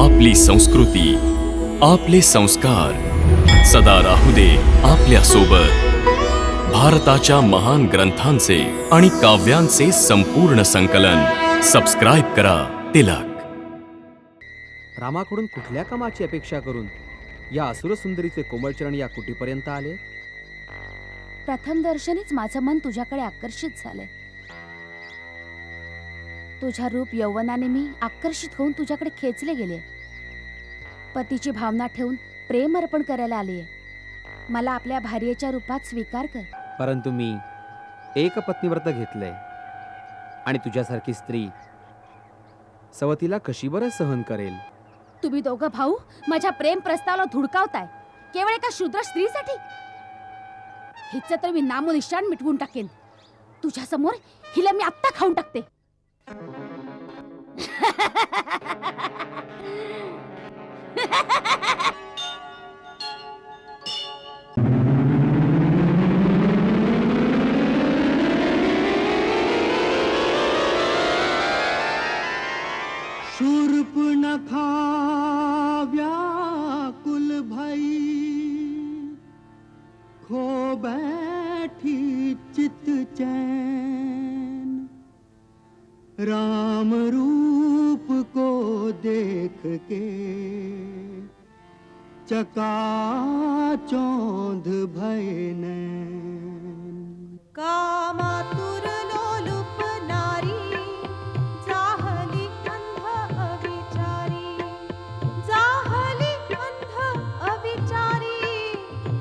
आपली संस्कृती, आपले संस्कार सदा राहू दे आपल्या सोबत. भारताच्या महान ग्रंथांचे आणि काव्यांचे संपूर्ण संकलन. सबस्क्राईब करा तिलक. रामाकडून कुठल्या कामाची अपेक्षा करून या असुरसुंदरीचे कोमलचरण या कुटीपर्यंत आले? प्रथम दर्शनीच माझं मन तुझ्याकडे आकर्षित झालंय. तुझ्या रूप यौवनाने मी आकर्षित होऊन तुझ्याकडे खेचले गेले. पतीची भावना ठेवून प्रेम अर्पण करायला आलीये. मला आपल्या भार्येच्या रूपात स्वीकार कर. परंतु मी एक पत्नीव्रत घेतलंय आणि तुझ्यासारखी स्त्री सवतीला कशी बरं सहन करेल? तुम्ही दोघं भाऊ माझ्या प्रेम प्रस्तावाला धुडकावताय केवळ एका शूद्र स्त्रीसाठी. हिचं तर मी नामोनिशाण मिटवून टाकेन. तुझ्या समोर हिला मी आत्ता खाऊन टाकते. शूर्पणखा व्याकुल भई खो बैठी चित चैन. राम रूप को देख के चकाचौंध भय नैन. कामातुर लोलुप नारी जाहली अंध अविचारी. जाहली अंध अविचारी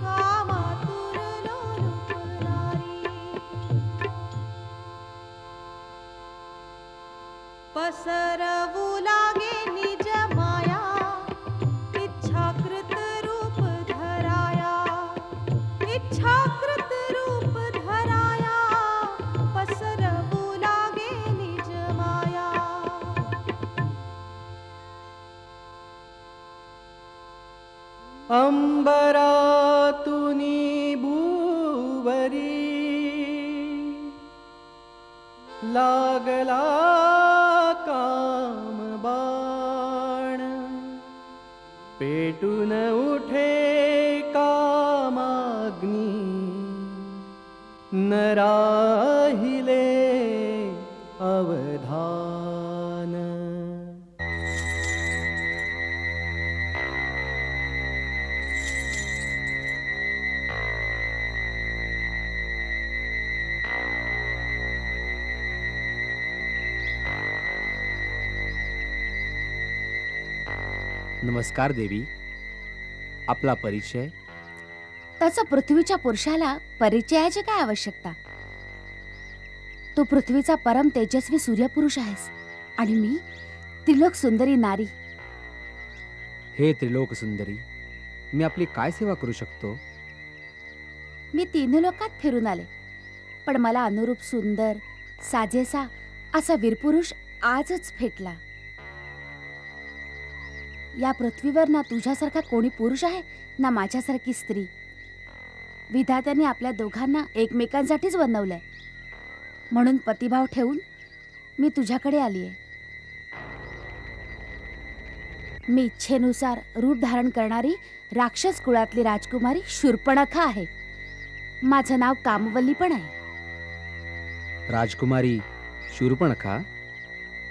कामातुर लोलुप नारी. पसरवू लागे निज माया इच्छाकृत रूप धराया. इच्छाकृत रूप धराया पसरवू लागे निज माया. अंबरातुनी भूवरी लागला काम बाण. पेटून उठे कामाग्नी न राहिले अवधान. नमस्कार देवी. आपला परिचय? तसं पृथ्वीच्या पुरुषाला परिचयाची काय आवश्यकता? तू पृथ्वीचा परम तेजस्वी सूर्यपुरुष आहेस आणि मी त्रिलोक सुंदरी नारी. हे त्रिलोक सुंदरी, मी आपली काय सेवा करू शकतो? मी तीन लोकात फिरून आले, पण मला अनुरूप सुंदर साजेसा असा वीरपुरुष आजच भेटला. या पृथ्वीवर ना तुझ्यासारखा कोणी पुरुष आहे ना माझ्यासारखी स्त्री. विधात्याने आपल्या दोघांना एकमेकांसाठीच बनवलंय. म्हणून पतिभाव ठेवून मी तुझ्याकडे आलीये. मी इच्छेनुसार रूप धारण करणारी राक्षस कुळातली राजकुमारी शूर्पणखा आहे. माझं नाव कामवल्ली पण आहे. राजकुमारी शूर्पणखा?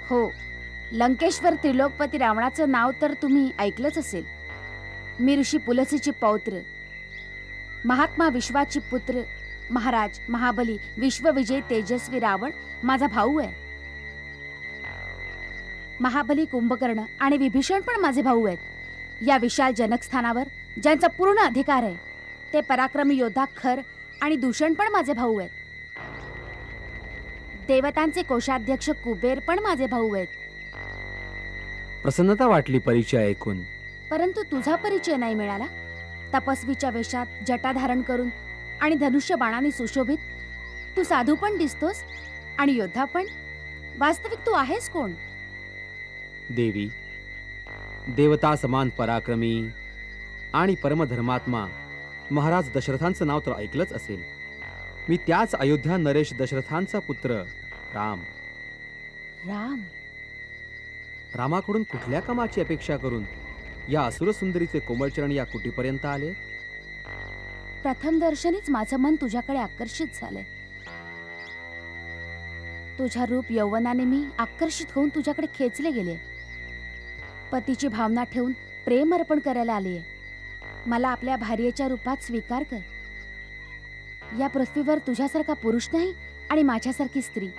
हो, लंकेश्वर त्रिलोकपती रावणाचं नाव तर तुम्ही ऐकलंच असेल. मी ऋषी पुलसीची पौत्र, महात्मा विश्वाची पुत्र, महाराज महाबली विश्वविजयी तेजस्वी रावण माझा भाऊ आहे. महाबली कुंभकर्ण आणि विभीषण पण माझे भाऊ आहेत. या विशाल जनकस्थानावर ज्यांचा पूर्ण अधिकार आहे ते पराक्रमी योद्धा खर आणि दूषण पण माझे भाऊ आहेत. देवतांचे कोषाध्यक्ष कुबेर पण माझे भाऊ आहेत. प्रसन्नता वाटली परिचय ऐकून. परंतु तुझा परिचय नाही मिळाला. तपस्वीच्या वेशात जटा धारण करून आणि धनुष्य बाणाने सुशोभित तू साधू पण दिसतोस आणि योद्धा पण. वास्तविक तू आहेस कोण? देवी, देवता समान पराक्रमी आणि परमधर्मात्मा महाराज दशरथांचं नाव तर ऐकलंच असेल. मी त्याच अयोध्या नरेश दशरथांचा पुत्र राम. राम. रामाकडून कुठल्या कामाची अपेक्षा करून या असुरसुंदरीचे कोमलचरण या कुटीपर्यंत आले? प्रथम दर्शनीच माझं मन तुझ्याकडे आकर्षित झालंय. तुझ्या रूप यौवनाने मी आकर्षित होऊन तुझ्याकडे खेचले गेले. पतीची भावना ठेवून प्रेम अर्पण करायला आलीये. मला आपल्या भार्येच्या रूपात स्वीकार कर. या पृथ्वीवर तुझ्यासारखा पुरुष नाही आणि माझ्यासारखी स्त्री.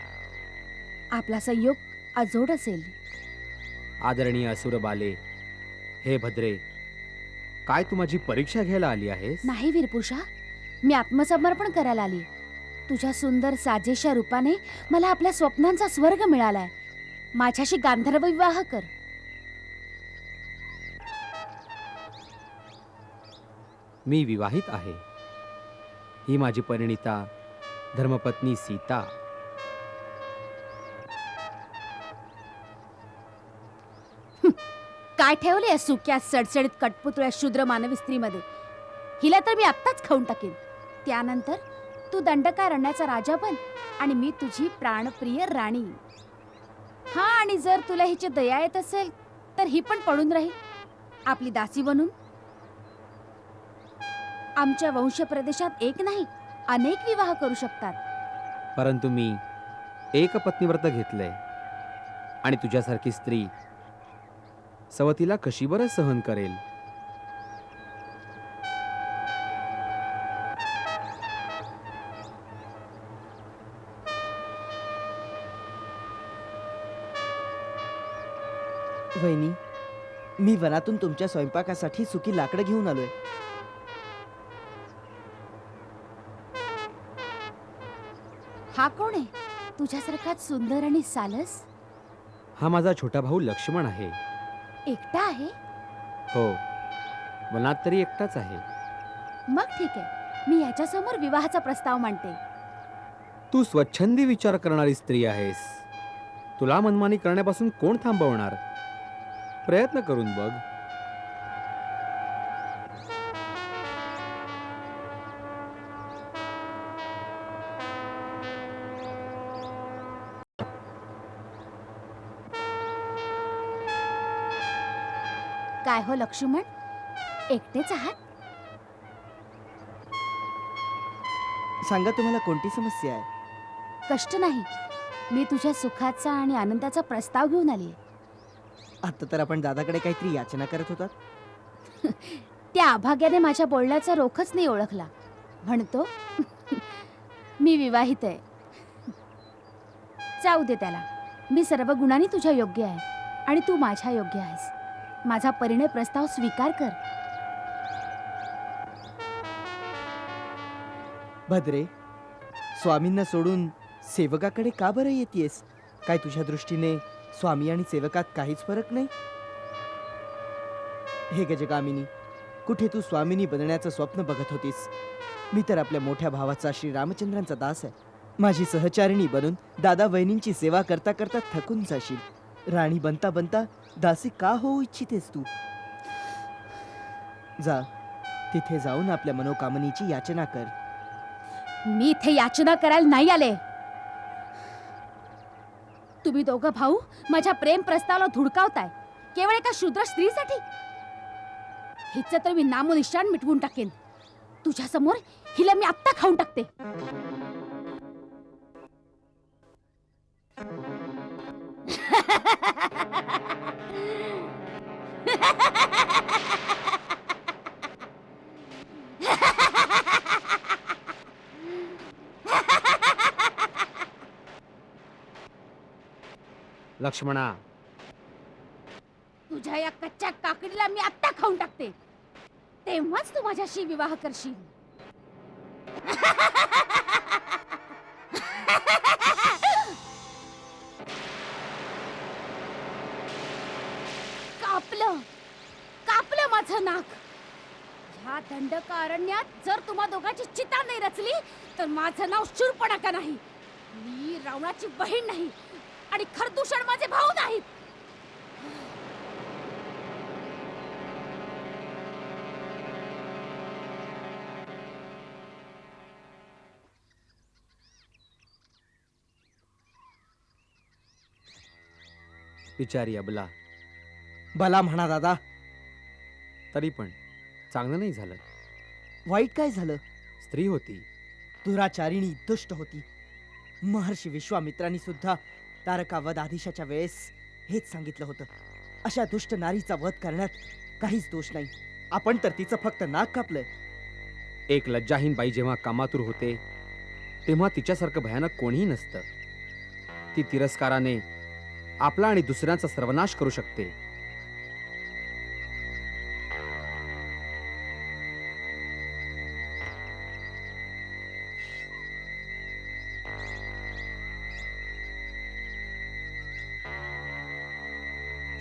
आपला संयोग अजोड असेल. आदरणीय असुर बाले, हे भद्रे, काय तू माझी परीक्षा घ्यायला आली आहेस? नाही वीरपुरुषा, मी आत्मसमर्पण करायला आली. तुझ्या सुंदर साजेशा रूपाने मला आपल्या स्वप्नांचा स्वर्ग मिळालाय. माझ्याशी गांधर्व विवाह कर. मी विवाहित आहे. ही माझी परिणिता धर्मपत्नी सीता. काय ठेवले या सुक्या सडसडीत कटपुतळ्या शूद्र मानवी स्त्रीमध्ये? हिला तर मी आत्ताच खाऊन टाकेन. त्यानंतर तू दंडकारण्याचा राजा बन आणि मी तुझी प्राणप्रिय राणी. हा, आणि जर तुला हिची दया येत असेल तर ही पण पडून राहील आपली दासी बनून. आमच्या वंश प्रदेशात एक नाही अनेक विवाह करू शकतात. परंतु मी एक पत्नीव्रत घेतलंय आणि तुझ्यासारखी स्त्री सवतीला कशी बरं सहन करेल? वहिनी, मी वनातून तुमच्या स्वयंपाकासाठी सुकी लाकडं घेऊन आलोय. हा कोण आहे? तुझ्यासारखाच सुंदर आणि सालस. हा माझा छोटा भाऊ लक्ष्मण आहे. एकटा आहे? हो, वनात तरी एकटाच आहे. मग ठीक आहे, मी याच्यासमोर विवाहाचा प्रस्ताव मांडते. तू स्वच्छंदी विचार करणारी स्त्री आहेस. तुला मनमानी करण्यापासून कोण थांबवणार? प्रयत्न करून बघ. काय हो लक्ष्मण, एकटेच आहात? सांगा, तुम्हाला कोणती समस्या आहे? कष्ट नाही, मी तुझ्या सुखाचा आणि आनंदाचा प्रस्ताव घेऊन आली. आता तर आपण दादाकडे काहीतरी याचना करत होतात. त्या अभाग्याने माझ्या बोलण्याचा रोखच नाही ओळखला. म्हणतो मी विवाहित आहे. जाऊ दे त्याला. मी सर्व गुणांनी तुझ्या योग्य आहे आणि तू माझ्या योग्य आहेस. माझा परिणय प्रस्ताव स्वीकार कर. भद्रे, स्वामींना सोडून सेवकाकडे का बरं येतेस? काय तुझ्या दृष्टीने स्वामी आणि सेवकात काहीच फरक नाही? हे गजगामिनी, कुठे तू स्वामिनी बनण्याचं स्वप्न बघत होतीस? मी तर आपल्या मोठ्या भावाचा श्री रामचंद्रांचा दास आहे. माझी सहचारिणी बनून दादा वहिनींची सेवा करता करता थकून जाशील. राणी बनता बनता दासी का होऊ इच्छितेस तू? जा, तिथे जाऊन आपल्या मनोकामनीची याचना कर. मी इथे याचना करायला नाही आले. तुम्ही दोघं भाऊ माझ्या प्रेम प्रस्तावाला धुडकावताय केवळ एका शूद्र स्त्रीसाठी. हिचं तर मी नामोनिशाण मिटवून टाकेन. तुझ्या समोर हिला मी आत्ता खाऊन टाकते. लक्ष्मणा, तुझ्या या कच्च्या काकडीला मी आत्ता खाऊन टाकते. तेव्हाच तू माझ्याशी विवाह करशील. कापलं कापलं माझं नाक. ह्या दंडकारण्यात जर तुम्हा दोघांची चिता नाही रचली तर माझं नाव शूर्पणखा नाही. मी रावणाची बहीण नाही आणि खरदूषण माझे भाऊ नाहीत. बिचारी अबला भला म्हणा दादा. तरी पण चांगलं नाही झालं. वाईट काय झालं? स्त्री होती. दुराचारिणी दुष्ट होती. महर्षी विश्वामित्रांनी सुद्धा तारकावध आदेशाच्या वेळेस हेच सांगितलं होतं. अशा दुष्ट नारीचा वध करण्यात काहीच दोष नाही. आपण तर तिचं फक्त नाक कापलंय. एक लज्जाहीन बाई जेव्हा कामातूर होते तेव्हा तिच्यासारखं भयानक कोणीही नसतं. ती तिरस्काराने आपला आणि दुसऱ्यांचा सर्वनाश करू शकते.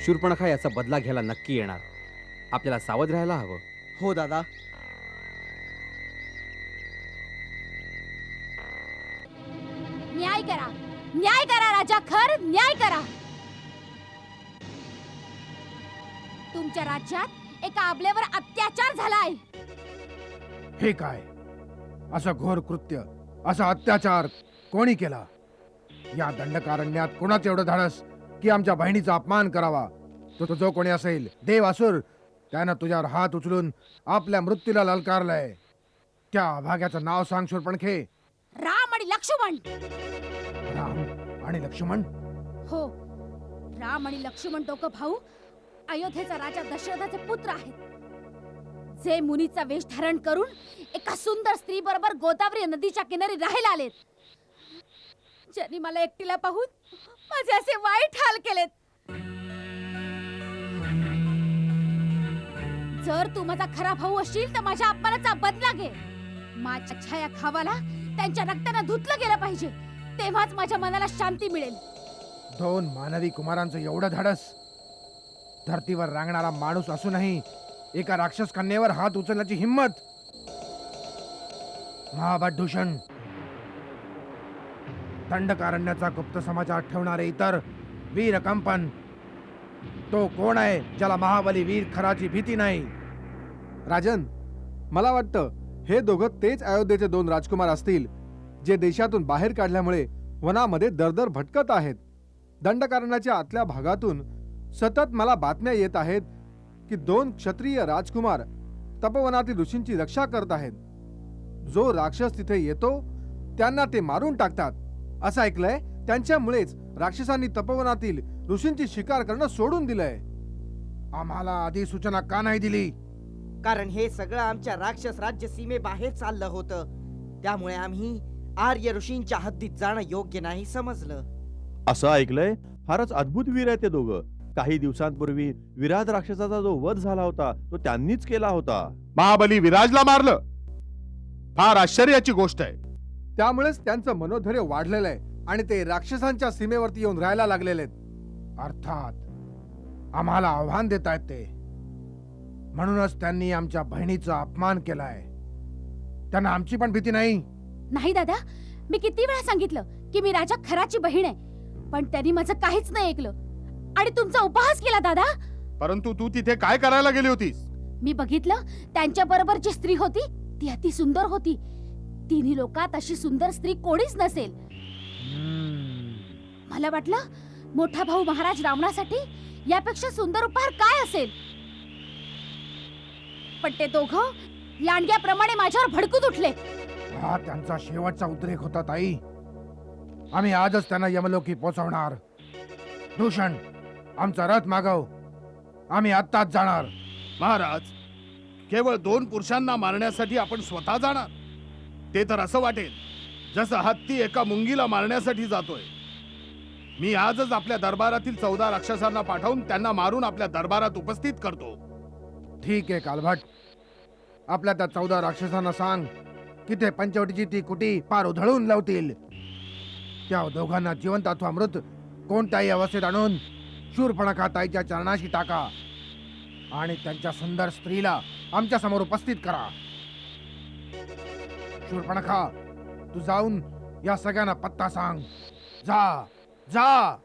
शूर्पणखा याचा बदला घ्यायला नक्की येणार. आपल्याला सावध राहायला हवं. हो दादा. न्याय करा, न्याय करा राजा, खर न्याय करा. तुमच्या राज्यात एका आबलेवर अत्याचार झालाय. हे काय असं घोर कृत्य, असा अत्याचार कोणी केला? या दंडकारण्यात कोणाचं एवढं धाडस की आमच्या बहिणीचा अपमान करावा? तो जो कोणी असेल, देव असुर, त्यानं तुझ्यावर हात उचलून आपल्या मृत्यूला ललकारलंय. त्या अभाग्याचं नाव सांग शूर्पणखे. राम आणि लक्ष्मण. राम आणि लक्ष्मण? हो, राम आणि लक्ष्मण दोघं भाऊ अयोध्येचा राजा दशरथाचे पुत्र आहेत, जे मुनीचा वेश धारण करून एका सुंदर स्त्री बरोबर गोदावरी नदीच्या किनारी राहायला आलेत. ज्यांनी मला एकटीला पाहून माझे असे वाईट हाल केलेत. जर तू माझा खरा भाऊ असशील तर माझ्या अपमानाचा बदला घे. माझ्या छाया खावाला त्यांच्या रक्ताने धुतलं गेलं पाहिजे, तेव्हाच माझ्या मनाला शांती मिळेल. दोन मानवी कुमारांचं एवढं धाडस? धर्तीवर रांगणारा माणूस असूनही एका राक्षस कन्येवर हात उचलण्याची हिम्मत? महाबद्धूषण, दंडकारण्याचा गुप्त समाचार ठेवणारे इतर वीर कंपन, तो कोण आहे ज्याला महाबली वीर खराची भीती नाही? राजन, मला वाटतं हे दोघं तेच अयोध्येचे दोन राजकुमार असतील जे देशातून बाहेर काढल्यामुळे वनामध्ये दरदर भटकत आहेत. दंडकारण्याच्या आतल्या भागातून सतत मला बातम्या येत आहेत की दोन क्षत्रिय राजकुमार तपवनातील ऋषींची रक्षा करत आहेत. जो राक्षस तिथे येतो त्यांना ते मारून टाकतात असं ऐकलंय. त्यांच्यामुळेच राक्षसांनी तपवनातील ऋषींची शिकार करणं सोडून दिलंय. आम्हाला आधी सूचना का नाही दिली? कारण हे सगळं आमच्या राक्षस राज्य सीमेबाहेर चाललं होतं. त्यामुळे आम्ही आर्य ऋषींच्या हद्दीत जाणं योग्य नाही समजलं. असं ऐकलंय फारच अद्भुत वीर आहे ते दोघं. काही दिवसांपूर्वी विराट राक्षसाचा जो वध झाला होता तो त्यांनीच केला होता. महाबली विराजला मारलं? फार आश्चर्याची गोष्ट आहे. त्यामुळेच त्यांचं मनोधैर्य वाढलेलं आहे आणि ते राक्षसांच्या सीमेवरती येऊन राहायला लागलेले आहेत. अर्थात आम्हाला आव्हान देत आहेत ते. म्हणूनच त्यांनी आमच्या बहिणीचा अपमान केलाय. त्यांना आमची पण भीती नाही. नाही दादा, मी किती वेळा सांगितलं की मी राजा खराची बहीण आहे, पण त्यांनी माझं काहीच नाही ऐकलं आणि तुमचा उपहास केला दादा. परंतु तू तिथे काय करायला गेली होतीस? मी बघितलं त्यांच्या बरोबर जी स्त्री होती ती अति सुंदर होती. तिन्ही लोकात अशी सुंदर स्त्री कोणीच नसेल. मला वाटलं मोठा भाऊ महाराज रावणासाठी यापेक्षा सुंदर उपहार काय असेल. पण ते दोघं लांडग्याप्रमाणे माझ्यावर भडकून उठले. हा त्यांचा शेवटचा उद्रेक होता ताई. आम्ही आजच त्यांना यमलोकी पोहोचवणार. भूषण, आमचा रथ मागव. आम्ही आत्ताच जाणार. महाराज, केवळ दोन पुरुषांना मारण्यासाठी आपण स्वतः जाणार? ते तर असं वाटेल जसं हत्ती एका मुंगीला मारण्यासाठी जातोय. मी आजच आपल्या दरबारातील 14 राक्षसांना पाठवून त्यांना मारून आपल्या दरबारात उपस्थित करतो. ठीक आहे कालभट. आपल्या त्या 14 राक्षसांना सांग की ते पंचवटीची ती कुटी पार उधळून लावतील. त्या दोघांना जिवंत अथवा मृत कोणत्याही अवस्थेत आणून शूर्पणखा ताईच्या चरणाशी टाका आणि त्यांच्या सुंदर स्त्रीला आमच्या समोर उपस्थित करा. शूर्पणखा, तू जाऊन या सगळ्यांना पत्ता सांग. जा जा.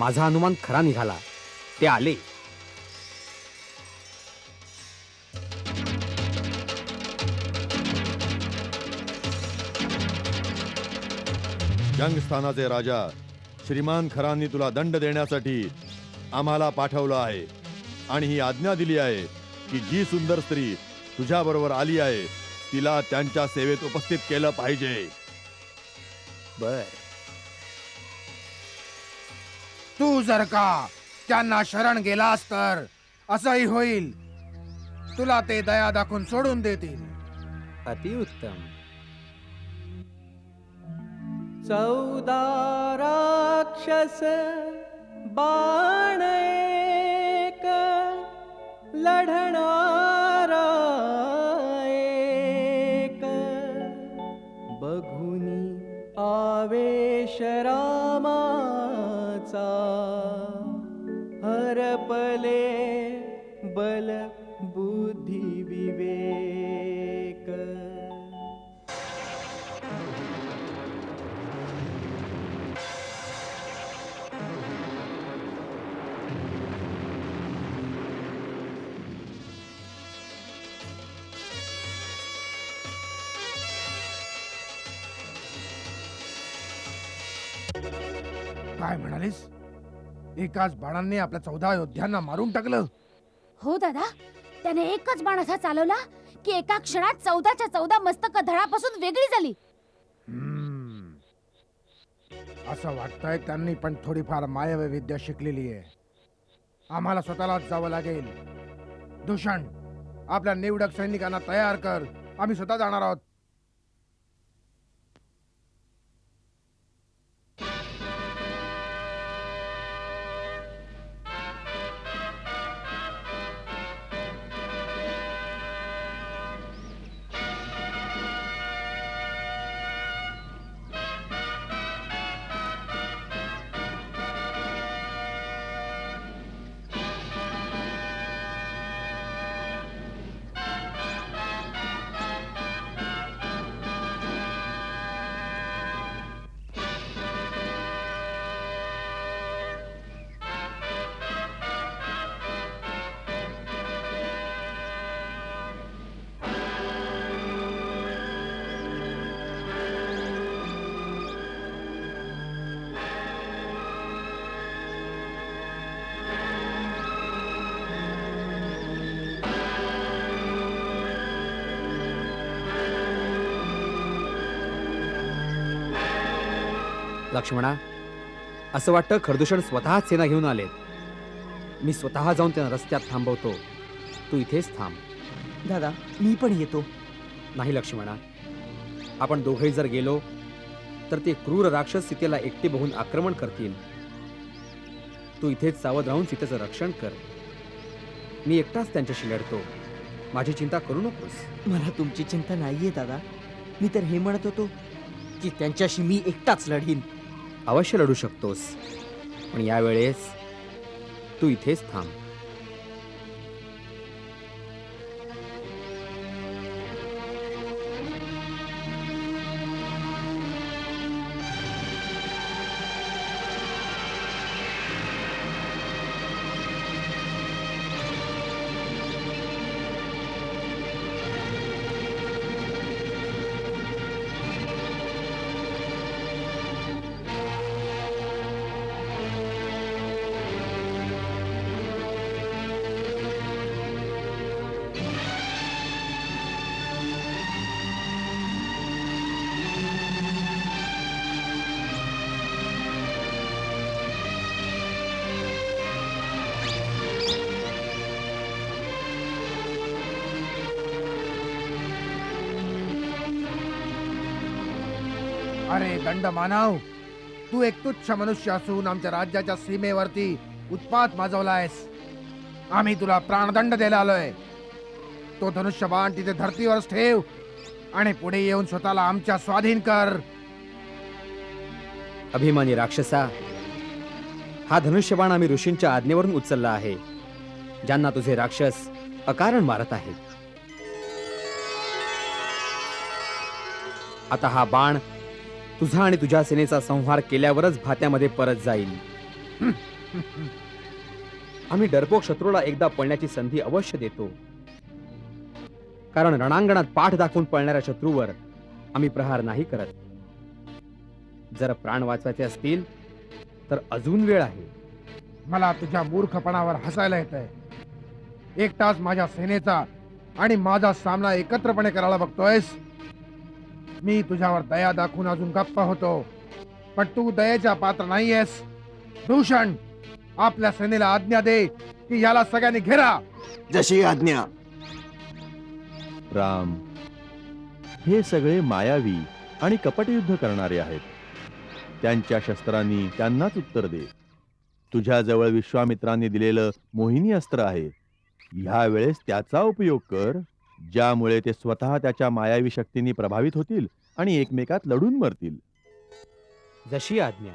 माझा अनुमान खरा निघाला. ते आले. जंगस्थानाचे राजा श्रीमान खरांनी तुला दंड देण्यासाठी आम्हाला पाठवलं आहे आणि ही आज्ञा दिली आहे की जी सुंदर स्त्री तुझ्या बरोबर आली आहे तिला त्यांच्या सेवेत उपस्थित केलं पाहिजे. बर. तू जर का त्यांना शरण गेलास तर असंही होईल, तुला ते दया दाखवून सोडून देतील. अतिउत्तम. 14 राक्षस बाण एक लढणारा एक बघुनी आवेश रामाचा हरपले बल बुद्धी विवेक. काय म्हणालीस? एकाच बाणांनी आपल्या 14 योद्ध्यांना मारून टाकलं. हो दादा, त्याने एकच बाण असा चालवला की एका क्षणात 14च्या 14 मस्तक धडापासून वेगळी झाली. असं वाटतंय त्यांनी पण थोडीफार मायावी विद्या शिकलेली आहे. आम्हाला स्वतःलाच जावं लागेल. दूषण, आपल्या निवडक सैनिकांना तयार कर. आम्ही स्वतः जाणार आहोत. लक्ष्मणा, असं वाटतं खरदूषण स्वतःच सेना घेऊन आले. मी स्वतः जाऊन त्यांना रस्त्यात थांबवतो. तू इथेच थांब. दादा, मी पण येतो. नाही लक्ष्मणा, आपण दोघेही जर गेलो तर ते क्रूर राक्षस सीतेला एकटे बघून आक्रमण करतील. तू इथेच सावध राहून सीतेचं रक्षण कर. मी एकटाच त्यांच्याशी लढतो. माझी चिंता करू नकोस. मला तुमची चिंता नाहीये दादा. मी तर हे म्हणत होतो की त्यांच्याशी मी एकटाच लढीन. अवश्य लढू शकतोस, पण यावेळेस तू इथेच थांब. अरे दंड मानव, तू एक तुच्छ मनुष्य असून आमच्या राज्याच्या सीमेवरती उत्पात माजवलायस. आम्ही तुला प्राणदंड द्यायला आलोय. तो धनुष्यबाण तिथे धर्तीवरच ठेव आणि पुढे येऊन स्वतःला आमच्या स्वाधीन कर. अभिमानी राक्षसा, हा धनुष्यबाण आम्ही ऋषींच्या आज्ञेवरून उचलला आहे, ज्यांना तुझे राक्षस अकारण मारत आहेत. आता हा बाण तुझा आणि तुझ्या सेनेचा संहार केल्यावरच भात्यामध्ये परत जाईल. आम्ही डरपोक शत्रूला एकदा पळण्याची संधी अवश्य देतो, कारण रणांगणात पाठ दाखवून पळणाऱ्या शत्रूवर आम्ही प्रहार नाही करत. जर प्राण वाचवायचे असतील तर अजून वेळ आहे. मला तुझ्या मूर्खपणावर हसायला येतंय. एकटाच माझ्या सेनेचा आणि माझा सामना एकत्रपणे करायला बघतोयस. मी तुझ्यावर दया दाखवून अजून गप्प होतो, पण तू दयेच्या पात्र नाहीयेस. दूषण, आपल्या सेनेला आज्ञा दे की याला सगळ्यांनी घेरा. जशी आज्ञा. राम, हे सगळे मायावी आणि कपट युद्ध करणारे आहेत. त्यांच्या शस्त्रांनी त्यांनाच उत्तर दे. तुझ्याजवळ विश्वामित्रांनी दिलेलं मोहिनी अस्त्र आहे. ह्या वेळेस त्याचा उपयोग कर, ज्यामुळे ते स्वतः त्याच्या मायावी शक्तींनी प्रभावित होतील आणि एकमेकात लढून मरतील. जशी आज्ञा.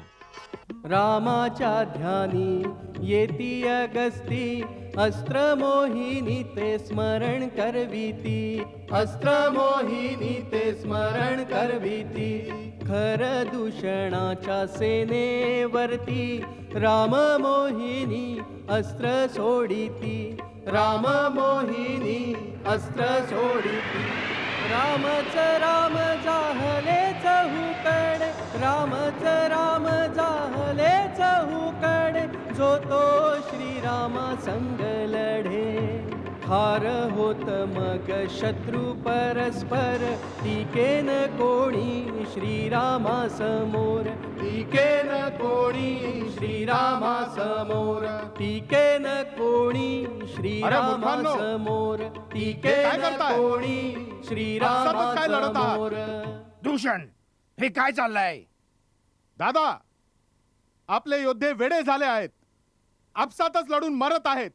रामाच्या ध्यानी येती अगस्ती, अस्त्र मोहिनी ते स्मरण करविती. अस्त्र मोहिनी ते स्मरण करविती. खर दूषणाच्या सेनेवरती राम मोहिनी अस्त्र सोडिती. राम मोहिनी अस्त्र सोडिती. रामच राम जाहले चहूकड, रामच राम जाहले चहूकड. जो तो श्रीरामा संग लढे. ठार होत मग शत्रु परस्पर, टीकेन कोणी श्रीरामा समोर. टीकेन कोणी श्रीरामा समोर. टीकेन कोणी श्रीरामा मूर्खांनो, समोर. हे काय टीकेन करताय? कोणी श्रीरामा आपसातच काय लढत आहात? समोर. दूषण, हे काय चाललंय? दादा, आपले योद्धे वेडे झाले आहेत. आपसातच लढून मरत आहेत.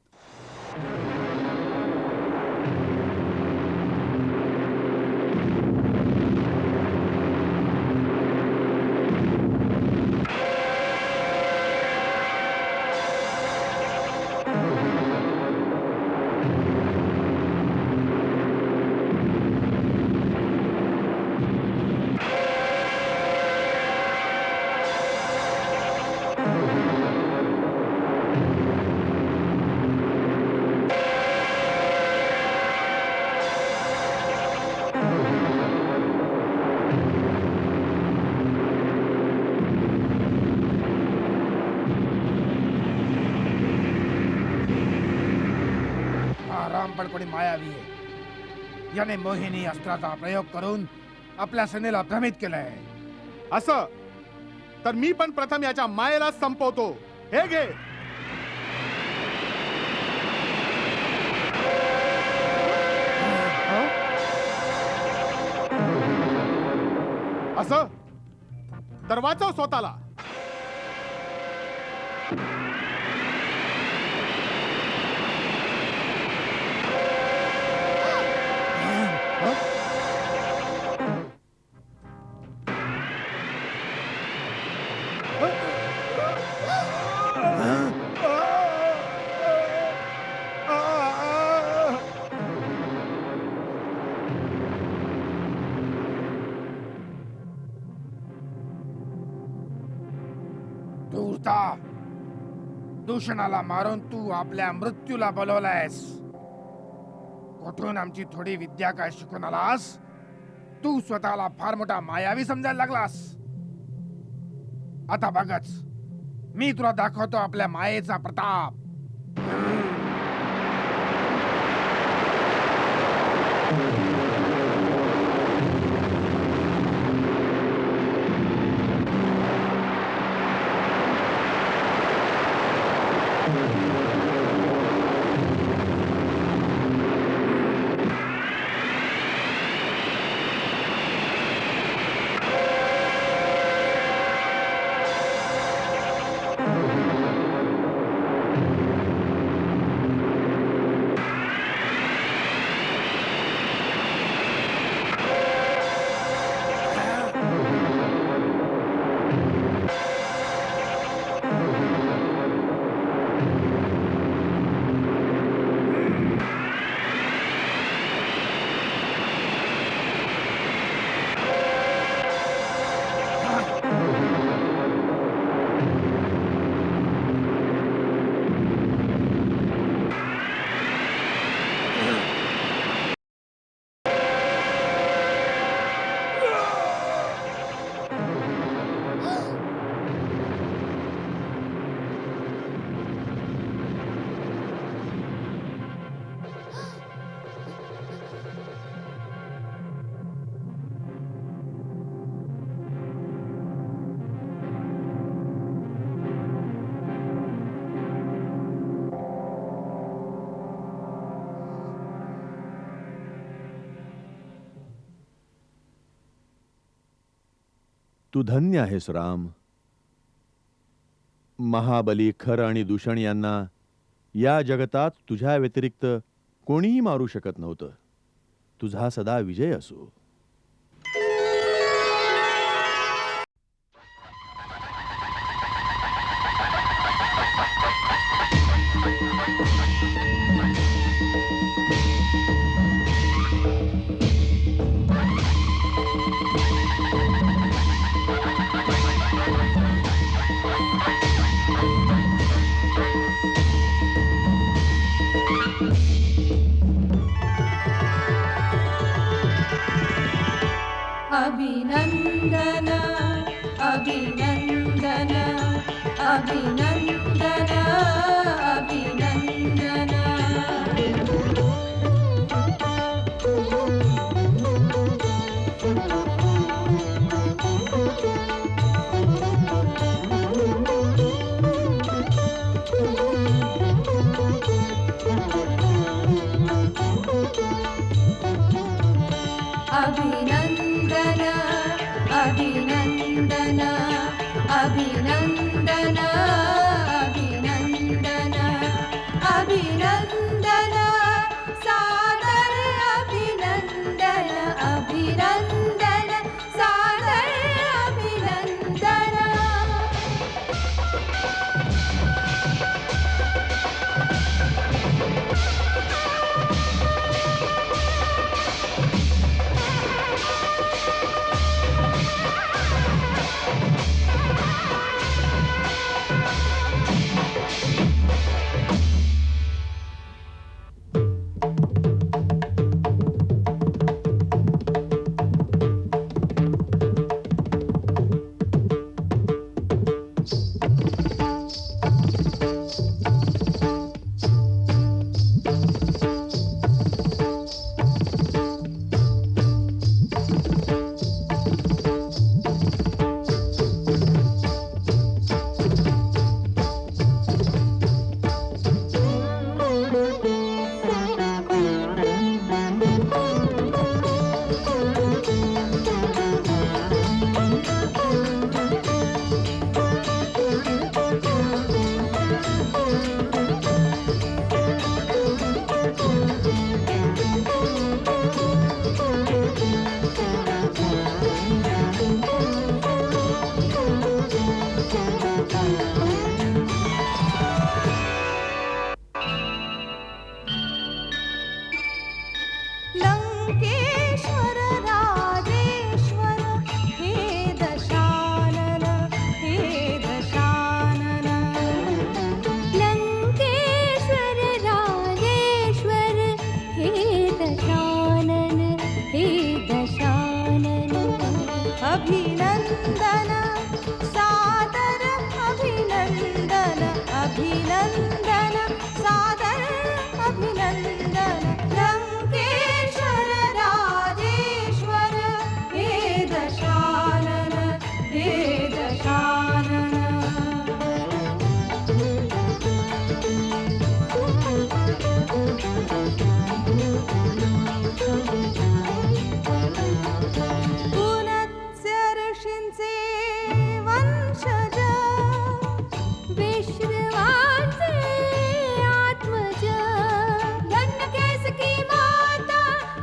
पण कोणी मायावी आहे. याने मोहिनी अस्त्राचा प्रयोग करून आपल्या सेनेला भ्रमित केलंय. असं तर मी पण प्रथम याच्या मायेला संपवतो. हे घे. असं तर वाचव स्वतःला. दूरता, दूषणाला मारून तू आपल्या मृत्यूला बोलवलायस. कुठून आमची थोडी विद्या काय शिकून आलास? तू स्वतःला फार मोठा मायावी समजायला लागलास. आता बघच, मी तुला दाखवतो आपल्या मायेचा प्रताप. तू धन्य आहेस राम. महाबली, खर आणि दूषण यांना या जगतात तुझ्या व्यतिरिक्त कोणीही मारू शकत नव्हतं. तुझा सदा विजय असो. अभिनंदन अभिनंदन अभिनंदन अभिनंदन. अभिनंदन अभिनंदन अभिनंदन अभिनंदन अभिनंदन सादर अभिनंदन अभिनंदन सादर अभिनंदन. लंकेश्वर राजेश्वर हे दशानन हे दशानन. लंकेश्वर राजेश्वर हे दशानन हे दशानन. अभिनंदन सादर अभिनंदन अभिनंदन सादर अभिनंदन. लंकेश्वर राजेश्वर हे दशानन हे दशानन. पुनत्स्य ऋषींचे वंशज विश्रवाचे आत्मज. दंडकेसकी माता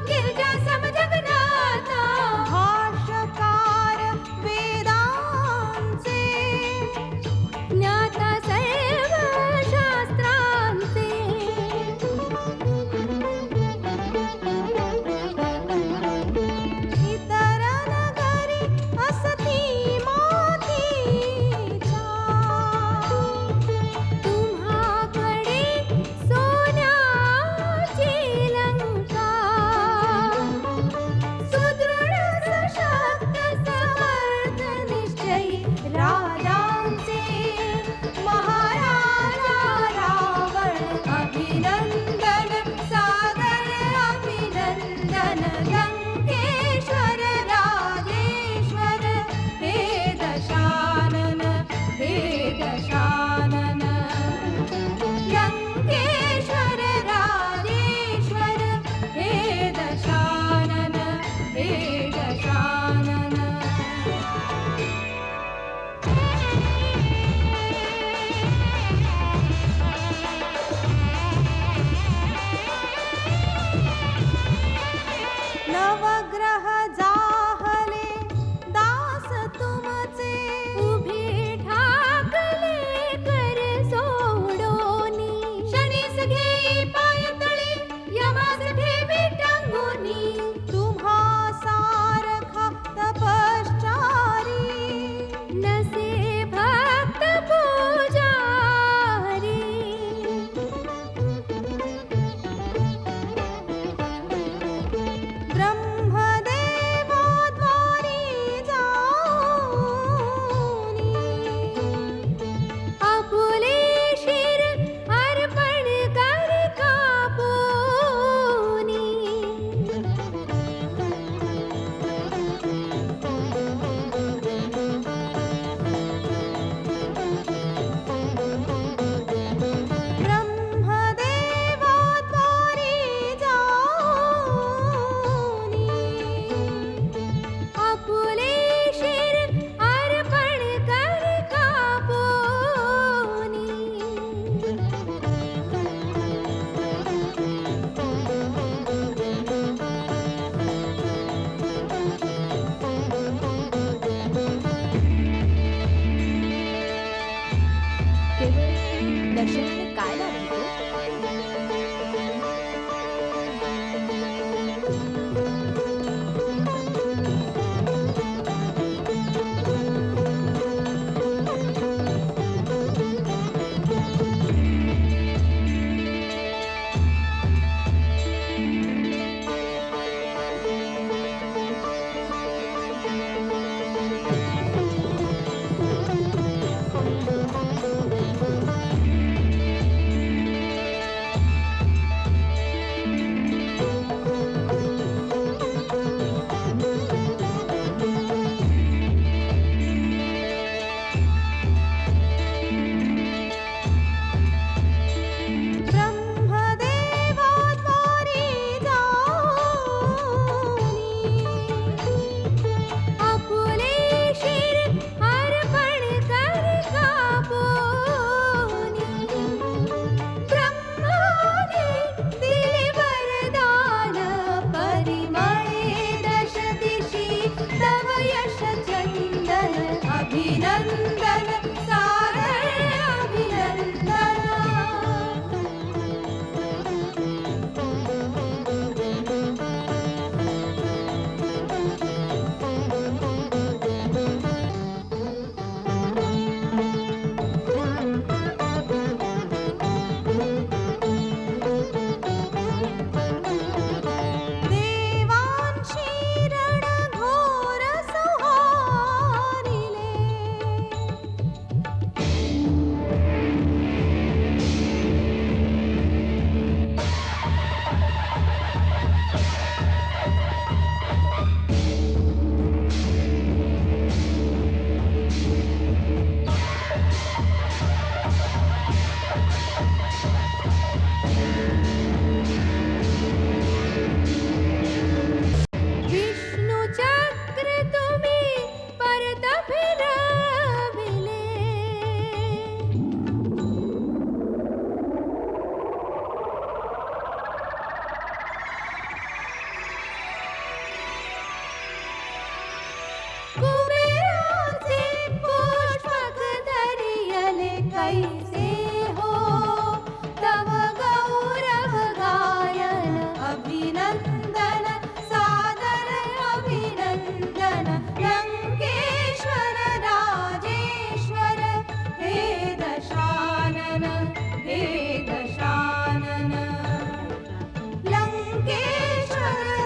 गिरिजा समजगन्नाथा. भाष्यकार वेदांचे ज्ञाता सर्व शास्त्रांचे. इतर नगरी असती मोतीच्या. तुम्हाकडे सोन्याची लंका. सुदृढ सशक्त समर्थ निश्चयी राजांचे महाराजा रावण. अभिनंदन सादर अभिनंदन. लंकेश्वर राजेश्वर हे दशानन हे दशानन. लंकेश्वर राजेश्वर हे दशानन हे दशानन.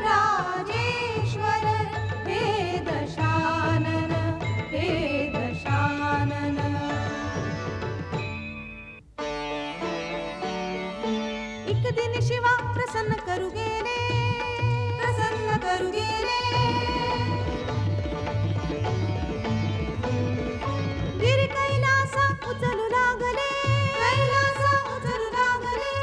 राजेश्वर हे दशानन हे दशानन. एक दिन शिवा प्रसन्न करू गेले, प्रसन्न करू गेले. गिरी कैलासा उचलू लागले, कैलासा उचलू लागले.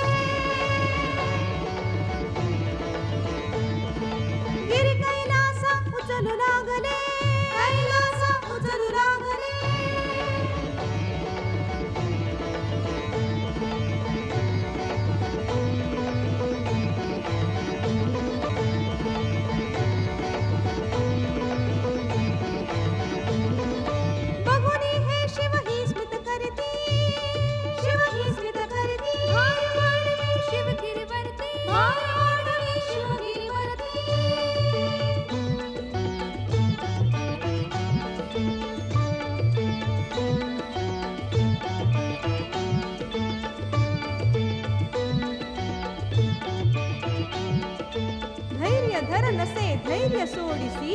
गिरी कैलासा उचलू लागले, कैलासा उचलू लागले. बघुनी हे शिव ही स्मित करती, शिव ही स्मित करती. भार वाढवी शिव गिरीवरती, भार वाढवी शिव गिरीवरती. धैर्य धर नसे धैर्य सोडिसी,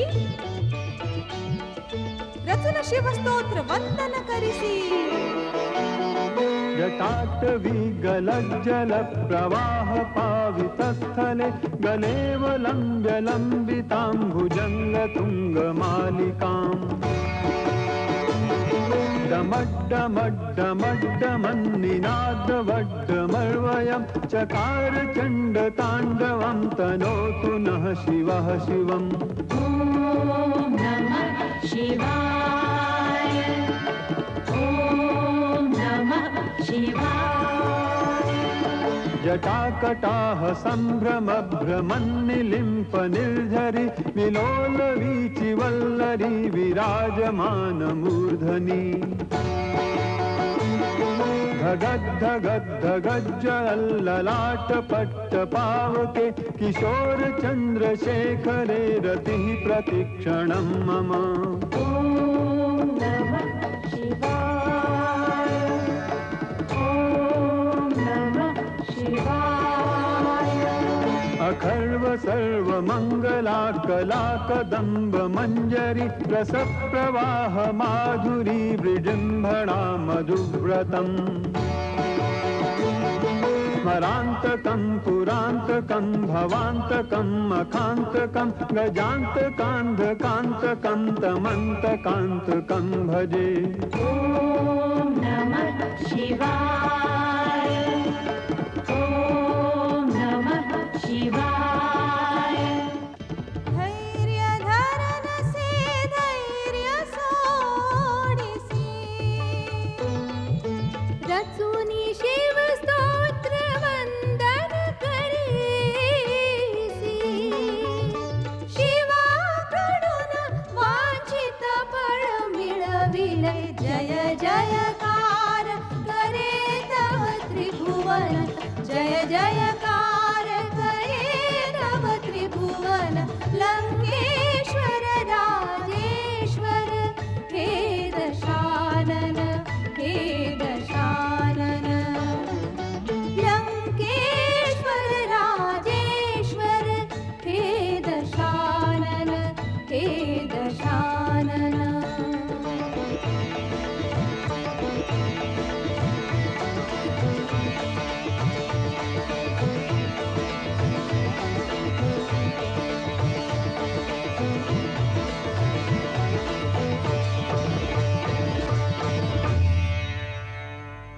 रचन शिव स्तोत्र वंदन करिसी. जटाटवी गलज्जल प्रवाह पावितस्थले गलेवलम्ब्य लम्बितां भुजङ्गतुङ्गमालिकाम् डमड्डमड्डमड्डमन्निनादवड्डमर्वयं चकार चण्डताण्डवं तनोतु नः शिवः शिवम्. जटाकटाह सम्भ्रमभ्रमन्निलिम्प निर्झरि विलोलवीचि वल्लरी विराजमानमूर्धनि. धगद्धगद्धगज्जललाटपट्टपावके किशोर चन्द्रशेखरे रतिः प्रतिक्षणं मम. अखर्व सर्वमङ्गला कला कदम्ब मञ्जरी रसप्रवाह माधुरी विजृम्भणा मधुव्रतम्. स्मरान्तकं पुरान्तकं भवान्तकं मखान्तकं गजान्तकान्धकान्तकं तमन्तकान्तकं भजे. धैर्य धर नसे धैर्य सोडिसी, रचुनी शिव स्तोत्र वंदन करिसी. शिवाकडून वांछित फळ मिळविले, जय जयकार करे तव त्रिभुवन. जय जयकार करे तव त्रिभुवन. लंकेश्वर राजेश्वर हे दशानन हे दशानन. लंकेश्वर राजेश्वर हे दशानन हे दशानन.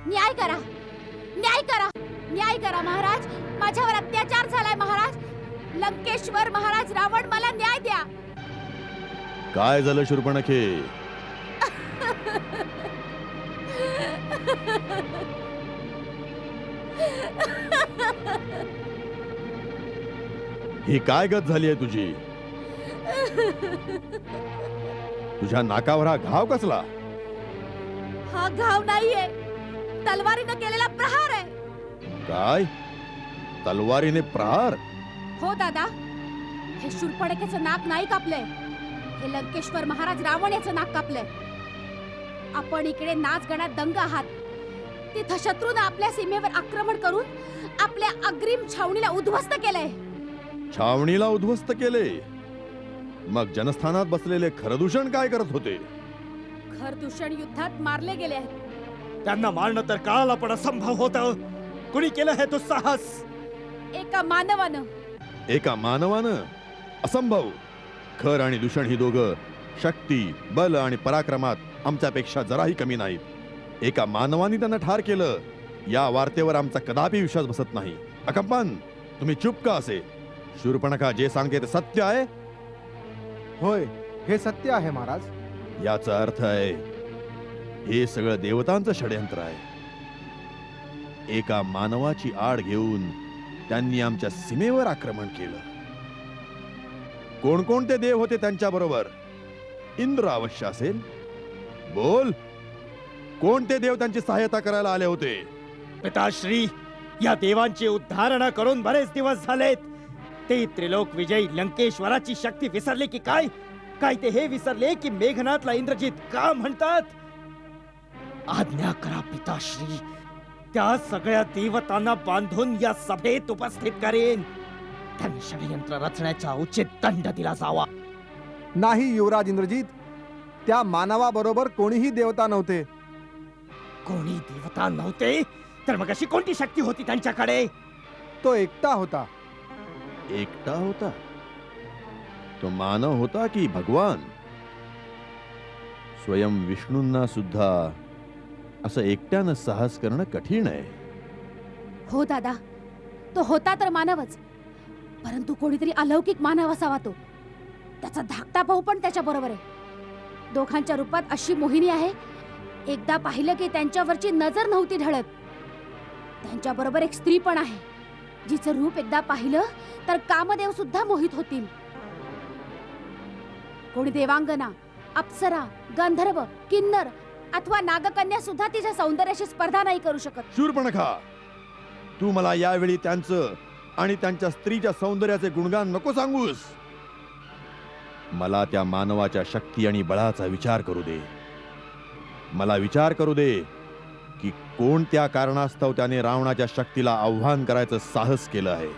न्याय करा, न्याय करा, न्याय करा महाराज. माझ्यावर अत्याचार झालाय महाराज. लंकेश्वर महाराज रावण, मला न्याय द्या. काय झालं शूर्पणखे? ही काय गत झाली आहे तुझी? तुझ्या नाकावर हा घाव कसला? हा घाव नाहीये, तलवारीनं केलेला प्रहार आहे. काय? तलवारीने प्रहार? हो दादा, हे शूर्पणखेचं नाक नाही कापलंय, हे लंकेश्वर महाराज रावण याचं नाक कापलंय. आपण इकडे नाच गाण्यात दंग आहात, तिथं शत्रूनं आपल्या सीमेवर आक्रमण करून आपल्या अग्रिम छावणीला उद्ध्वस्त केलंय. छावणीला उद्ध्वस्त केले. मग जनस्थानात बसलेले खरदूषण काय करत होते? खरदूषण युद्धात मारले गेले आहेत. त्यांना मारणं तर काळाला पण असंभव होतं. कुणी केलं हे दुस्साहस? एका मानवानं. एका मानवानं? असंभव. खर आणि दूषण ही दोघं शक्ती, बल आणि पराक्रमात आमच्यापेक्षा जराही कमी नाहीत. एका मानवाने त्यांना ठार केलं. या वार्तेवर आमचा कदापि विश्वास बसत नाही. अकंपन, तुम्ही चुप का असे? शूर्पणखा जे सांगते ते सत्य आहे? होय, हे सत्य आहे महाराज. याचा अर्थ आहे हे सगळं देवतांचं षडयंत्र आहे. एका मानवाची आड घेऊन त्यांनी आमच्या सीमेवर आक्रमण केलं. कोणकोणते देव होते त्यांच्या बरोबर? इंद्र अवश्य असेल. बोल, कोणते देव त्यांची सहायता करायला आले होते? पिताश्री, या देवांची उद्धारणा करून बरेच दिवस झालेत. ते त्रिलोक विजयी लंकेश्वराची शक्ती विसरले की काय? काय ते हे विसरले की मेघनाथला इंद्रजित का म्हणतात? आज्ञा करा पिताश्री, त्या सगळ्या देवतांना बांधून या सभेत उपस्थित करेन. त्यांनी षडयंत्र रचण्याचा उचित दंड दिला जावा. नाही युवराज इंद्रजित, त्या मानवाबरोबर कोणीही देवता नव्हते. कोणी देवता नव्हते तर मग अशी कोणती शक्ती होती त्यांच्याकडे? तो एकटा होता. एकटा होता? तो मानव होता की भगवान? स्वयं विष्णूंना सुद्धा असं एकट्यानं साहस करणं कठीण आहे. हो दादा, तो होता तर मानवच, परंतु कोणीतरी अलौकिक मानव असावा तो. त्याचा धाकटा भाऊ पण त्याच्या बरोबर आहे. दोघांच्या रूपात अशी मोहिनी आहे, एकदा पाहिलं की त्यांच्यावरची नजर नव्हती ढळत. त्यांच्या बरोबर एक स्त्री पण आहे, जिचं रूप एकदा पाहिलं तर कामदेव सुद्धा मोहित होतील. कोणी देवांगना, अप्सरा, गंधर्व, किन्नर अथवा नागकन्या सुद्धा तिच्या सौंदर्याशी स्पर्धा नाही करू शकत. शूर्पणखा, तू मला यावेळी त्यांचं आणि त्यांच्या स्त्रीच्या सौंदर्याचे गुणगान नको सांगूस. मला त्या मानवाच्या शक्ती आणि बळाचा विचार करू दे. मला विचार करू दे की कोणत्या कारणास्तव त्याने रावणाच्या शक्तीला आव्हान करायचं साहस केलं आहे.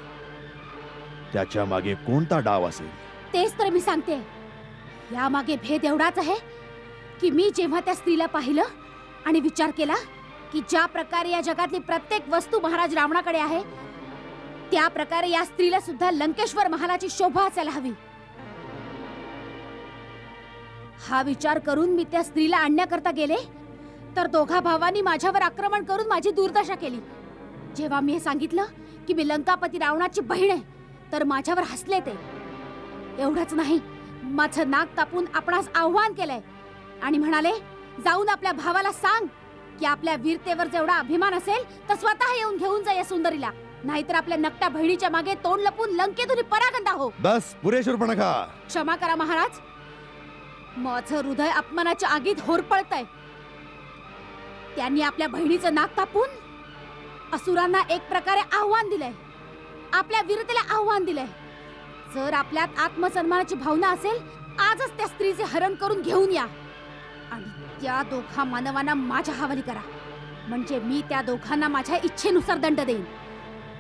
त्याच्या मागे कोणता डाव असेल? तेच तर मी सांगते. यामागे भेद एवढाच आहे की मी जेव्हा त्या स्त्रीला पाहिलं आणि विचार केला की ज्या प्रकारे या जगातली प्रत्येक वस्तू महाराज रावणाकडे आहे, त्या प्रकारे या स्त्रीला सुद्धा लंकेश्वर महालाची शोभा असायला हवी. हा विचार करून मी त्या स्त्रीला आणण्याकरता गेले तर दोघा भावांनी माझ्यावर आक्रमण करून माझी दुर्दशा केली. जेव्हा मी हे सांगितलं की मी लंकापती रावणाची बहीण आहे तर माझ्यावर हसले ते. एवढंच नाही, माझं नाक कापून आपणास आव्हान केलंय आणि म्हणाले, जाऊन आपल्या भावाला सांग की आपल्या वीरतेवर जेवढा अभिमान असेल तर स्वतः येऊन घेऊन जा या सुंदरीला, नाहीतर आपल्या नकट्या बहिणीच्या मागे तोंड लपून लंकेतून परागंदा हो. बस, पुरे शूर्पणखा. क्षमा करा महाराज, माझं हृदय अपमानाच्या आगीत होरपळतंय. त्यांनी आपल्या बहिणीचं नाक कापून असुरांना एक प्रकारे आव्हान दिलंय, आपल्या वीरतेला आव्हान दिलंय. जर आपल्यात आत्मसन्मानाची भावना असेल, आजच त्या स्त्रीचे हरण करून घेऊन या आणि त्या दोघा मानवांना माझ्या हवाली करा. म्हणजे मी त्या दोघांना माझ्या इच्छेनुसार दंड देईन.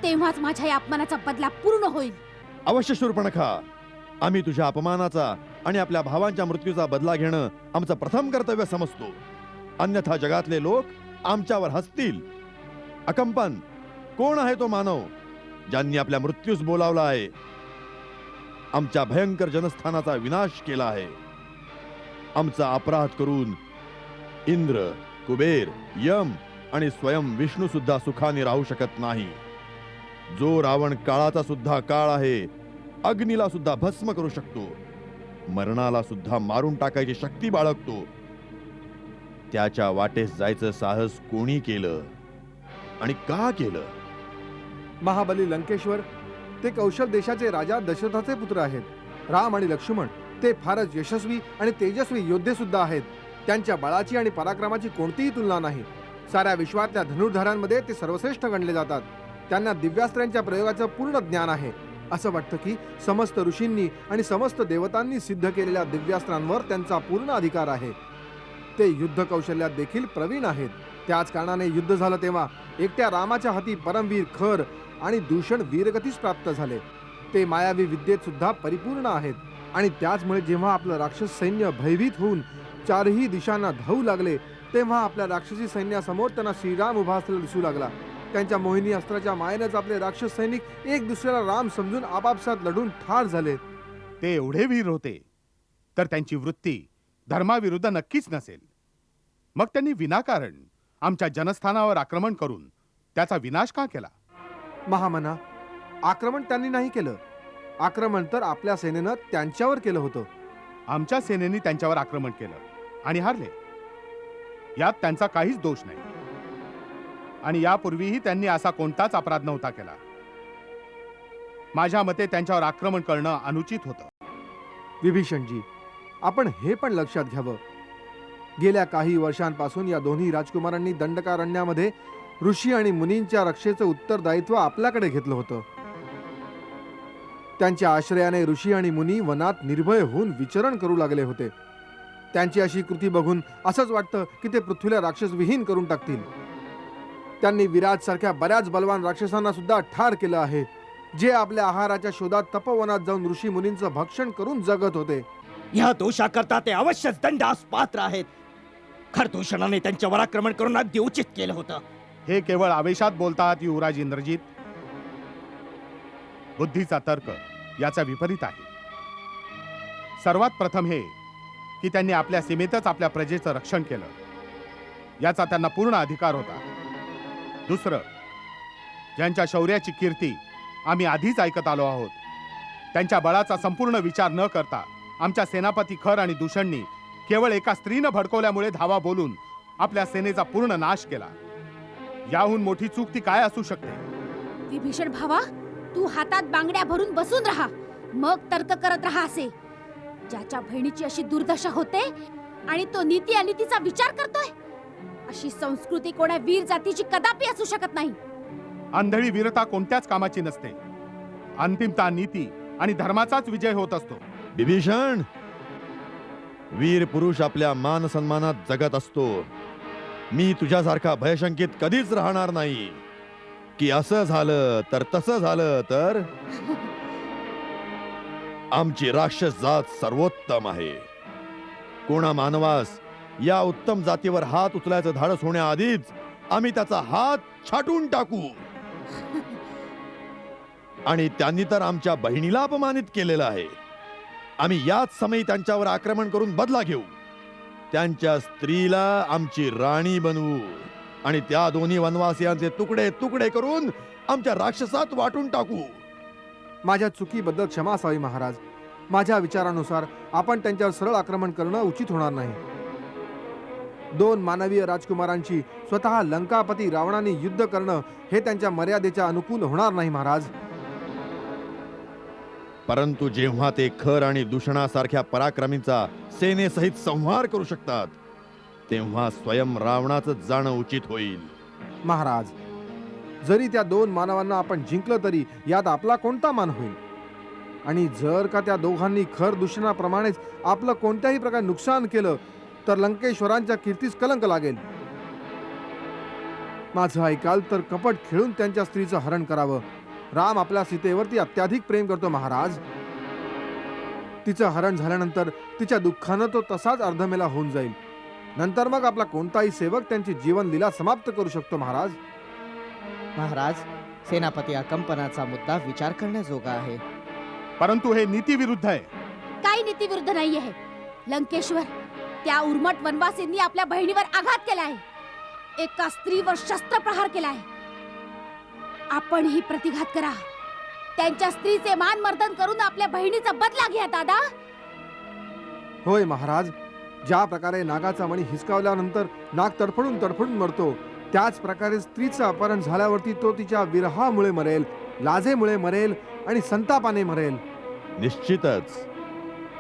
तेव्हाच माझ्या या अपमानाचा बदला पूर्ण होईल. अवश्य शूर्पणखा, आम्ही तुझ्या अपमानाचा आणि आपल्या भावांच्या मृत्यूचा बदला घेणं आमचं प्रथम कर्तव्य समजतो. अन्यथा जगातले लोक आमच्यावर हसतील. अकंपन, कोण आहे तो मानव ज्यांनी आपल्या मृत्यूस बोलावला आहे, आमच्या भयंकर जनस्थानाचा विनाश केला आहे? आमचा अपराध करून इंद्र, कुबेर, यम आणि स्वयं विष्णू सुद्धा सुखाने राहू शकत नाही. जो रावण काळाचा सुद्धा काळ आहे, अग्नीला सुद्धा भस्म करू शकतो, मरणाला सुद्धा मारून टाकायची शक्ती बाळगतो, त्याच्या वाटेस जायचं साहस कोणी केलं आणि का केलं? महाबली लंकेश्वर ते कौशल देशाचे राजा दशरथाचे पुत्र आहेत. राम आणि लक्ष्मण ते फारच यशस्वी आणि तेजस्वी योद्धे सुद्धा आहेत. त्यांच्या बळाची आणि पराक्रमाची कोणतीही तुलना नाही. साऱ्या विश्वातल्या धनुर्धरांमध्ये ते सर्वश्रेष्ठ गणले जातात. त्यांना दिव्यास्त्रांच्या प्रयोगाचं पूर्ण ज्ञान आहे. असं वाटतं की समस्त ऋषींनी आणि समस्त देवतांनी सिद्ध केलेल्या दिव्यास्त्रांवर त्यांचा पूर्ण अधिकार आहे. ते युद्ध कौशल्यात देखील प्रवीण आहेत. त्याच कारणाने युद्ध झालं तेव्हा एकट्या रामाच्या हाती परमवीर खर आणि दूषण वीरगतीस प्राप्त झाले. ते मायावी विद्येत सुद्धा परिपूर्ण आहेत आणि त्याचमुळे जेव्हा आपलं राक्षस सैन्य भयभीत होऊन चारही दिशांना धावू लागले तेव्हा आपल्या राक्षसी सैन्यासमोर त्यांना श्रीराम उभा असलेला दिसू लागला. त्यांच्या मोहिनी अस्त्राच्या मायेनेच आपले राक्षस सैनिक एक दुसऱ्याला राम समजून आपापसात लढून ठार झाले. ते एवढे वीर होते तर त्यांची वृत्ती धर्माविरुद्ध नक्कीच नसेल. मग त्यांनी विनाकारण आमच्या जनस्थानावर आक्रमण करून त्याचा विनाश का केला? महामना, आक्रमण त्यांनी नाही केलं. आक्रमण तर आपल्या सेनेनं त्यांच्यावर केलं होतं. आमच्या सेनेने त्यांच्यावर आक्रमण केलं आणि हारले, यात त्यांचा काहीच दोष नाही. आणि यापूर्वीही त्यांनी असा कोणताच अपराध नव्हता केला. माझ्या मते त्यांच्यावर आक्रमण करणं अनुचित होतं. विभीषणजी, आपण हे पण लक्षात घ्यावं, गेल्या काही वर्षांपासून या दोन्ही राजकुमारांनी दंडकारण्यामध्ये ऋषी आणि मुनींच्या रक्षेचं उत्तरदायित्व आपल्याकडे घेतलं होतं. त्यांच्या आश्रयाने ऋषी आणि मुनी वनात निर्भय होऊन विचरण करू लागले होते. त्यांची अशी कृती बघून असंच वाटतं की ते पृथ्वीला राक्षसविहीन करून टाकतील. त्यांनी विराट सारख्या बऱ्याच बलवान राक्षसांना सुद्धा ठार केलं आहे, जे आपल्या आहाराच्या शोधात तपोवनात जाऊन ऋषी मुनींचं भक्षण करून जगत होते. या दोषाकरता ते अवश्यच दंडास पात्र आहेत. खरदूषणाने त्यांच्यावर आक्रमण करून अगदी उचित केलं होतं. हे केवळ आवेशात बोलतात युवराज इंद्रजित. बुद्धीचा तर्क याचा विपरीत आहे. सर्वात प्रथम हे की त्यांनी आपल्या सीमेतच आपल्या प्रजेचं रक्षण केलं, याचा त्यांना पूर्ण अधिकार होता. दुसरं, ज्यांच्या शौर्याची कीर्ती आम्ही आधीच ऐकत आलो आहोत, त्यांच्या बळाचा संपूर्ण विचार न करता आमच्या सेनापती खर आणि दूषणनी केवळ एका स्त्रीनं भडकवल्यामुळे धावा बोलून आपल्या सेनेचा पूर्ण नाश केला. याहून मोठी चूक ती काय असू शकते? विभीषण भावा, तू हातात बांगड्या भरून बसून राहा, मग तर्क करत राहा. असे ज्याच्या बहिणीची अशी दुर्दशा होते आणि तो नीती अनितीचा विचार करतोय, अशी संस्कृती कोणा वीर जातीची कदापि असू शकत नाही. आंधळी वीरता कोणत्याच कामाची नसते. अंतिमता नीती आणि धर्माचाच विजय होत असतो. विभीषण, वीर पुरुष आपल्या मान सन्मानात जगत असतो. मी तुझ्यासारखा भयशंकित कधीच राहणार नाही की असं झालं तर तसं झालं तर. आमची राक्षस जात सर्वोत्तम आहे. कोणा मानवास या उत्तम जातीवर हात उचलायचं धाडस होण्याआधीच आम्ही त्याचा हात छाटून टाकू. आणि त्यांनी तर आमच्या बहिणीला अपमानित केलेलं आहे. आम्ही याच समयी त्यांच्यावर आक्रमण करून बदला घेऊ. त्यांच्या स्त्रीला आमची राणी बनवू आणि त्या दोन्ही वनवासियांचे तुकडे तुकडे करून आमच्या राक्षसात वाटून टाकू. माझ्या चुकीबद्दल क्षमा असावी महाराज. माझ्या विचारानुसार आपण त्यांच्यावर सरळ आक्रमण करणं उचित होणार नाही. दोन मानवीय राजकुमारांची स्वतः लंकापती रावणाने युद्ध करणं हे त्यांच्या मर्यादेच्या अनुकूल होणार नाही महाराज. परंतु जेव्हा ते खर आणि दूषणासारख्या पराक्रमींचा सेनेसहित संहार करू शकतात, तेव्हा स्वयं रावणाचं जाणं उचित होईल. महाराज, जरी त्या दोन मानवांना आपण जिंकलं तरी यात आपला कोणता मान होईल? आणि जर का त्या दोघांनी खर दूषणाप्रमाणेच आपलं कोणत्याही प्रकारे नुकसान केलं तर लंकेश्वरांच्या कीर्तीस कलंक लागेल. माझं ऐकाल तर कपट खेळून त्यांच्या स्त्रीचं हरण करावं. राम आपल्या सीतेवरती अत्याधिक प्रेम करतो महाराज. तिचं हरण झाल्यानंतर तिच्या दुःखानं तो तसाच अर्धमेला होऊन जाईल. नंतर मग आपला कोणताही सेवक त्यांची जीवनलीला समाप्त करू शकतो महाराज. महाराज, सेनापती अकंपनाचा मुद्दा विचार करण्याजोगा आहे. परंतु हे नीतीविरुद्ध आहे. काही नीतीविरुद्ध नाही आहे. लंकेश्वर, त्या उर्मट वनवासींनी आपल्या बहिणीवर आघात केला आहे. एका स्त्रीवर शस्त्रप्रहार केला आहे. आपणही प्रतिघात करा. त्यांच्या स्त्रीचे मान मर्दन करून आपल्या बहिणीचा बदला घ्या दादा. होय महाराज, ज्या प्रकारे नागाचा मणी हिसकावल्यानंतर नाग तडफडून तडफडून मरतो, त्याच प्रकारे स्त्रीचं अपहरण झाल्यावरती तो तिच्या विरहामुळे मरेल, लाजेमुळे मरेल आणि संतापाने मरेल. निश्चितच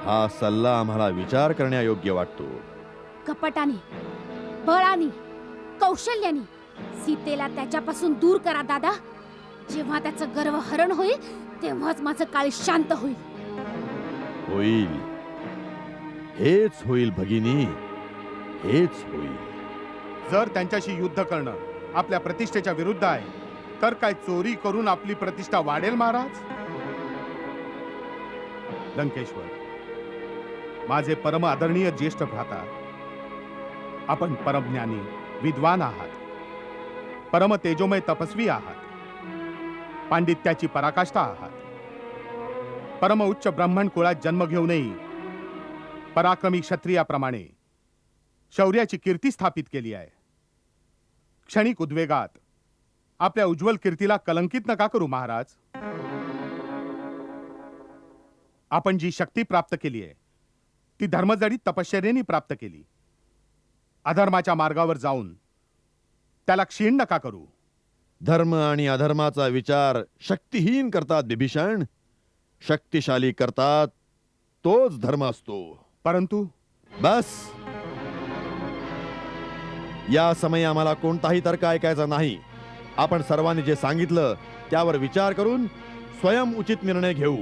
हा सल्ला आम्हाला विचार करण्यायोग्य वाटतो. कपटाने, बळाने, कौशल्याने सीतेला त्याच्यापासून दूर करा दादा. जेव्हा त्याचं गर्व हरण होईल तेव्हाच माझं काळ शांत होईल. होईल, हेच होईल भगिनी, हेच होईल. जर त्यांच्याशी युद्ध करणं आपल्या प्रतिष्ठेच्या विरुद्ध आहे तर काय चोरी करून आपली प्रतिष्ठा वाढेल महाराज? लंकेश्वर, माझे परम आदरणीय ज्येष्ठ भ्राता, आपण परमज्ञानी विद्वान आहात, परम तेजोमय तपस्वी आहात, पांडित्याची पराकाष्ठा आहात, परम उच्च ब्राह्मण कुळात जन्म घेऊनही पराक्रमी क्षत्रियाप्रमाणे शौर्याची कीर्ती स्थापित केली आहे. क्षणिक उद्वेगात आपल्या उज्ज्वल कीर्तीला कलंकित नका करू महाराज. आपण जी शक्ती प्राप्त केली आहे ती धर्मजडीत तपश्चर्येने प्राप्त केली. अधर्माच्या मार्गावर जाऊन त्याला क्षीण नका करू. धर्म आणि अधर्माचा विचार शक्तिहीन करतात बिभीषण. शक्तिशाली करतात तोच धर्म असतो. परंतु बस, या समयी आम्हाला कोणताही तर्क ऐकायचा नाही. आपण सर्वांनी जे सांगितलं त्यावर विचार करून स्वयं उचित निर्णय घेऊ.